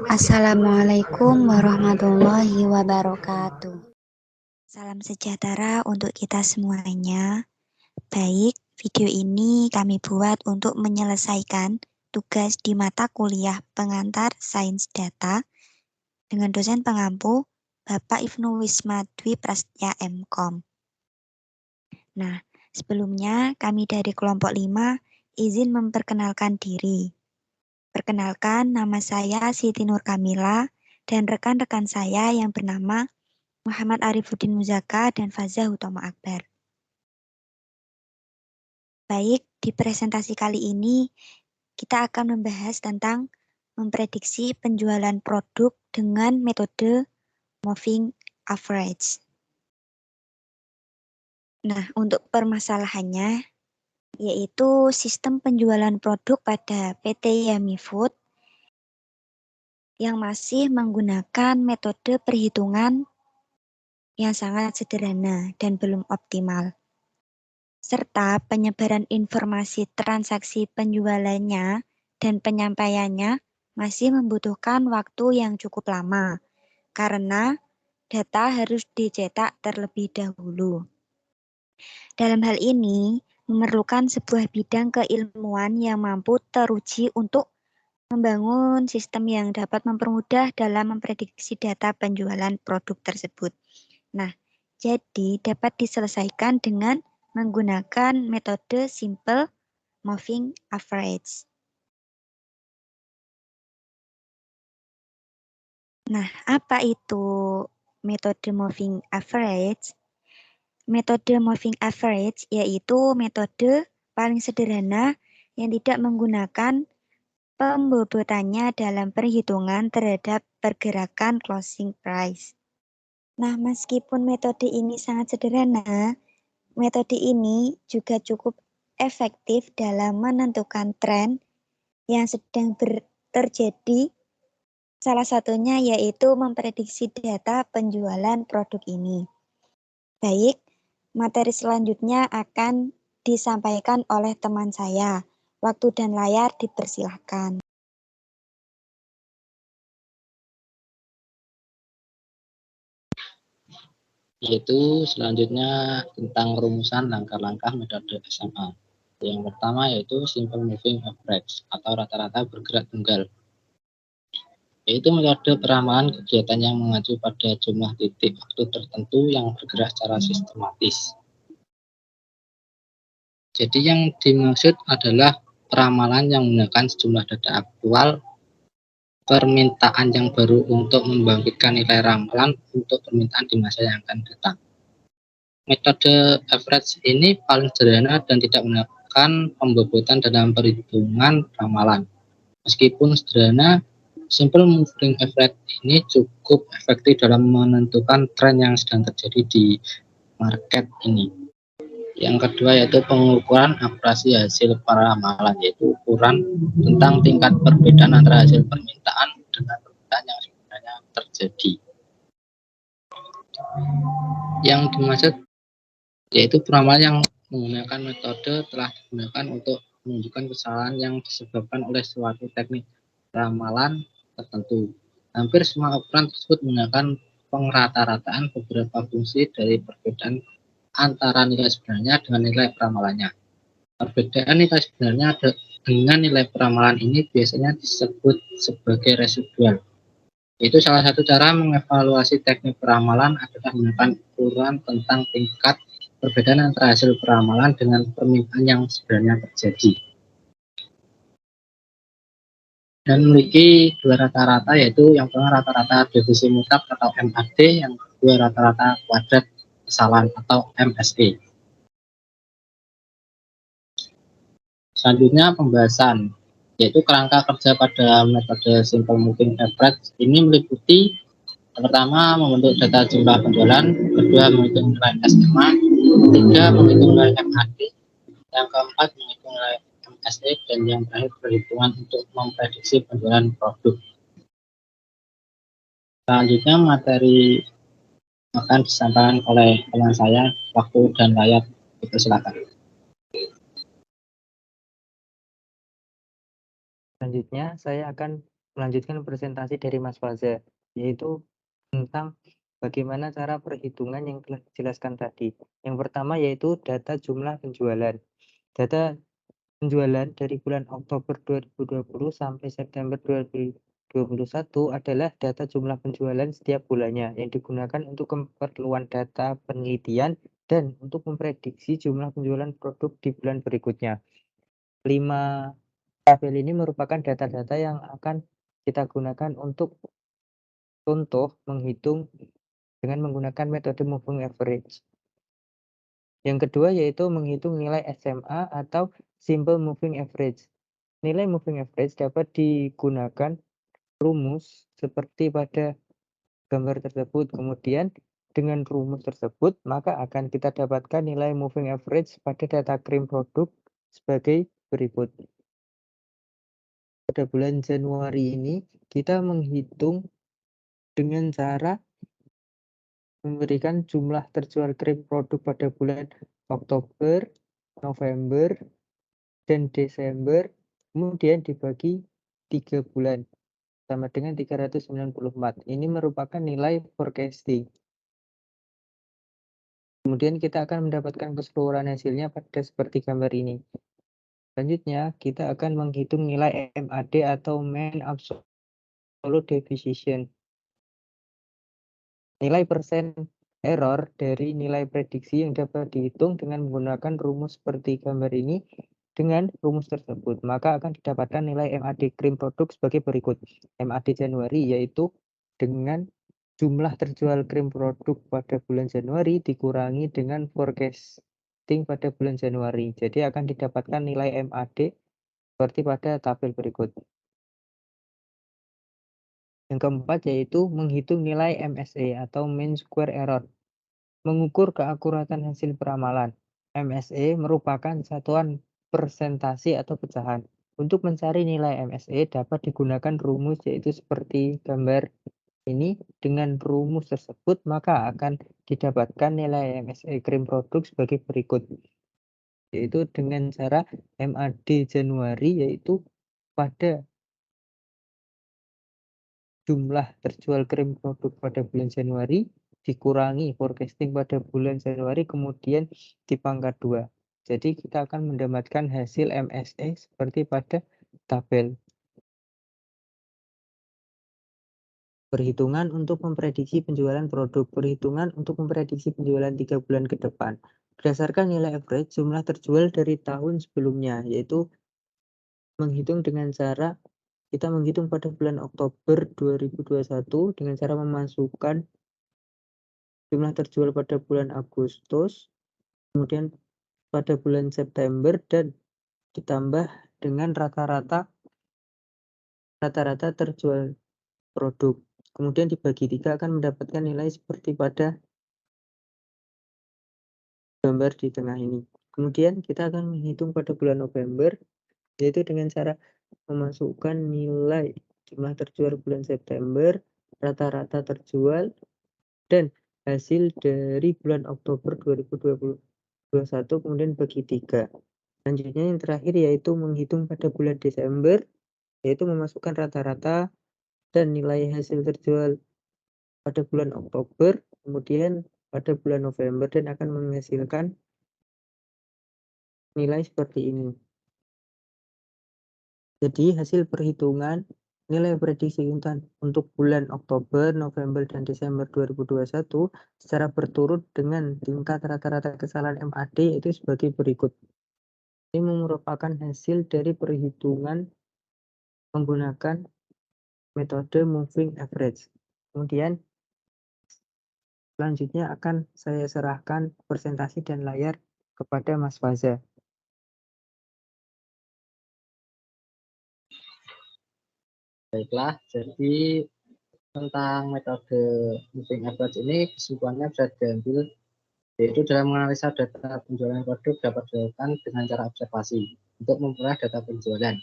Assalamualaikum warahmatullahi wabarakatuh. Salam sejahtera untuk kita semuanya. Baik, video ini kami buat untuk menyelesaikan tugas di mata kuliah pengantar sains data dengan dosen pengampu Bapak Ibnu Wisma Dwi Prasetya MKom. Nah, sebelumnya kami dari kelompok 5 izin memperkenalkan diri. Perkenalkan, nama saya Siti Nur Kamila dan rekan-rekan saya yang bernama Muhammad Arifuddin Muzaka dan Fazah Hutomo Akbar. Baik, di presentasi kali ini kita akan membahas tentang memprediksi penjualan produk dengan metode moving average. Nah, untuk permasalahannya yaitu sistem penjualan produk pada PT Yummy Food yang masih menggunakan metode perhitungan yang sangat sederhana dan belum optimal, serta penyebaran informasi transaksi penjualannya dan penyampaiannya masih membutuhkan waktu yang cukup lama, karena data harus dicetak terlebih dahulu. Dalam hal ini, memerlukan sebuah bidang keilmuan yang mampu teruji untuk membangun sistem yang dapat mempermudah dalam memprediksi data penjualan produk tersebut. Nah, jadi dapat diselesaikan dengan menggunakan metode simple moving average. Nah, apa itu metode moving average? Metode moving average yaitu metode paling sederhana yang tidak menggunakan pembobotannya dalam perhitungan terhadap pergerakan closing price. Nah, meskipun metode ini sangat sederhana, metode ini juga cukup efektif dalam menentukan tren yang sedang terjadi. Salah satunya yaitu memprediksi data penjualan produk ini. Baik, materi selanjutnya akan disampaikan oleh teman saya. Waktu dan layar dipersilahkan. Yaitu selanjutnya tentang rumusan langkah-langkah metode SMA. Yang pertama yaitu simple moving average atau rata-rata bergerak tunggal. Yaitu metode peramalan kegiatan yang mengacu pada jumlah titik waktu tertentu yang bergerak secara sistematis. Jadi yang dimaksud adalah peramalan yang menggunakan sejumlah data aktual, permintaan yang baru untuk membangkitkan nilai ramalan untuk permintaan di masa yang akan datang. Metode average ini paling sederhana dan tidak menggunakan pembobotan dalam perhitungan ramalan. Meskipun sederhana, simple moving average ini cukup efektif dalam menentukan tren yang sedang terjadi di market ini. Yang kedua yaitu pengukuran akurasi hasil ramalan, yaitu ukuran tentang tingkat perbedaan antara hasil permintaan dengan permintaan yang sebenarnya terjadi. Yang dimaksud yaitu peramalan yang menggunakan metode telah digunakan untuk menunjukkan kesalahan yang disebabkan oleh suatu teknik ramalan tertentu. Hampir semua ukuran tersebut menggunakan pengrata-rataan beberapa fungsi dari perbedaan antara nilai sebenarnya dengan nilai peramalannya. Perbedaan nilai sebenarnya dengan nilai peramalan ini biasanya disebut sebagai residual. Itu salah satu cara mengevaluasi teknik peramalan adalah menggunakan ukuran tentang tingkat perbedaan antara hasil peramalan dengan permintaan yang sebenarnya terjadi. Dan memiliki dua rata-rata, yaitu yang pertama rata-rata divisi mutlak atau MAD, yang kedua rata-rata kuadrat kesalahan atau MSE. Selanjutnya pembahasan, yaitu kerangka kerja pada metode simple moving average. Ini meliputi yang pertama membentuk data jumlah penjualan, kedua menghitung nilai SMA, ketiga menghitung nilai MAD, yang keempat menghitung nilai MSE, dan yang terakhir perhitungan untuk memprediksi penjualan produk. Selanjutnya materi akan disampaikan oleh teman saya. Waktu dan layar dipersilakan. Selanjutnya saya akan melanjutkan presentasi dari Mas Faza, yaitu tentang bagaimana cara perhitungan yang telah dijelaskan tadi. Yang pertama yaitu data jumlah penjualan. Data penjualan dari bulan Oktober 2020 sampai September 2021 adalah data jumlah penjualan setiap bulannya yang digunakan untuk keperluan data penelitian dan untuk memprediksi jumlah penjualan produk di bulan berikutnya. 5 tabel ini merupakan data-data yang akan kita gunakan untuk contoh menghitung dengan menggunakan metode moving average. Yang kedua yaitu menghitung nilai SMA atau simple moving average. Nilai moving average dapat digunakan rumus seperti pada gambar tersebut. Kemudian dengan rumus tersebut maka akan kita dapatkan nilai moving average pada data krim produk sebagai berikut. Pada bulan Januari ini kita menghitung dengan cara memberikan jumlah terjual krim produk pada bulan Oktober, November, dan Desember, kemudian dibagi 3 bulan sama dengan 394. Ini merupakan nilai forecasting. Kemudian kita akan mendapatkan keseluruhan hasilnya pada seperti gambar ini. Selanjutnya, kita akan menghitung nilai MAD atau Mean Absolute Deviation. Nilai persen error dari nilai prediksi yang dapat dihitung dengan menggunakan rumus seperti gambar ini. Dengan rumus tersebut, maka akan didapatkan nilai MAD krim produk sebagai berikut. MAD Januari yaitu dengan jumlah terjual krim produk pada bulan Januari dikurangi dengan forecasting pada bulan Januari. Jadi akan didapatkan nilai MAD seperti pada tabel berikut. Yang keempat yaitu menghitung nilai MSE atau Mean Square Error. Mengukur keakuratan hasil peramalan. MSE merupakan satuan persentase atau pecahan. Untuk mencari nilai MSE dapat digunakan rumus yaitu seperti gambar ini. Dengan rumus tersebut maka akan didapatkan nilai MSE krim produk sebagai berikut. Yaitu dengan cara MAD Januari yaitu pada jumlah terjual krim produk pada bulan Januari dikurangi forecasting pada bulan Januari kemudian dipangkat 2. Jadi kita akan mendapatkan hasil MSE seperti pada tabel. Perhitungan untuk memprediksi penjualan produk. Perhitungan untuk memprediksi penjualan 3 bulan ke depan. Berdasarkan nilai average jumlah terjual dari tahun sebelumnya, yaitu menghitung dengan cara kita menghitung pada bulan Oktober 2021 dengan cara memasukkan jumlah terjual pada bulan Agustus, kemudian pada bulan September dan ditambah dengan rata-rata terjual produk. Kemudian dibagi 3 akan mendapatkan nilai seperti pada gambar di tengah ini. Kemudian kita akan menghitung pada bulan November, yaitu dengan cara memasukkan nilai jumlah terjual bulan September, rata-rata terjual, dan hasil dari bulan Oktober 2021 kemudian bagi 3. Selanjutnya yang terakhir yaitu menghitung pada bulan Desember, yaitu memasukkan rata-rata dan nilai hasil terjual pada bulan Oktober, kemudian pada bulan November dan akan menghasilkan nilai seperti ini. Jadi hasil perhitungan nilai prediksi untuk bulan Oktober, November, dan Desember 2021 secara berturut dengan tingkat rata-rata kesalahan MAD yaitu sebagai berikut. Ini merupakan hasil dari perhitungan menggunakan metode moving average. Kemudian selanjutnya akan saya serahkan presentasi dan layar kepada Mas Faza. Baiklah, jadi tentang metode moving average ini kesimpulannya bisa diambil yaitu dalam menganalisa data penjualan produk dapat dilakukan dengan cara observasi untuk memperoleh data penjualan.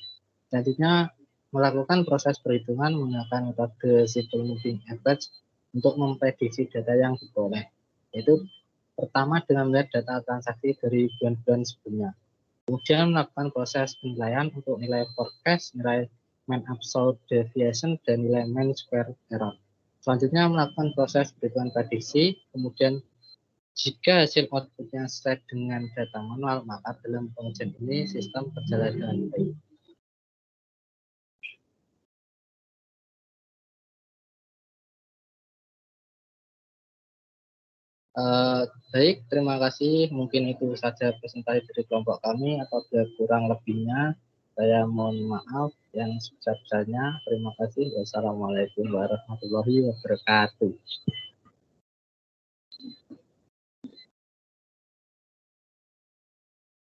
Selanjutnya, melakukan proses perhitungan menggunakan metode simple moving average untuk memprediksi data yang diperoleh. Yaitu pertama dengan melihat data transaksi dari bulan-bulan sebelumnya. Kemudian melakukan proses penilaian untuk nilai forecast, nilai mean absolute deviation, dan nilai mean square error. Selanjutnya melakukan proses perhitungan prediksi, kemudian jika hasil outputnya sesuai dengan data manual, maka dalam pengujian ini sistem berjalan dengan baik. Baik, terima kasih. Mungkin itu saja presentasi dari kelompok kami. Apabila kurang lebihnya, saya mohon maaf yang sebesar-besarnya. Terima kasih. Wassalamualaikum warahmatullahi wabarakatuh.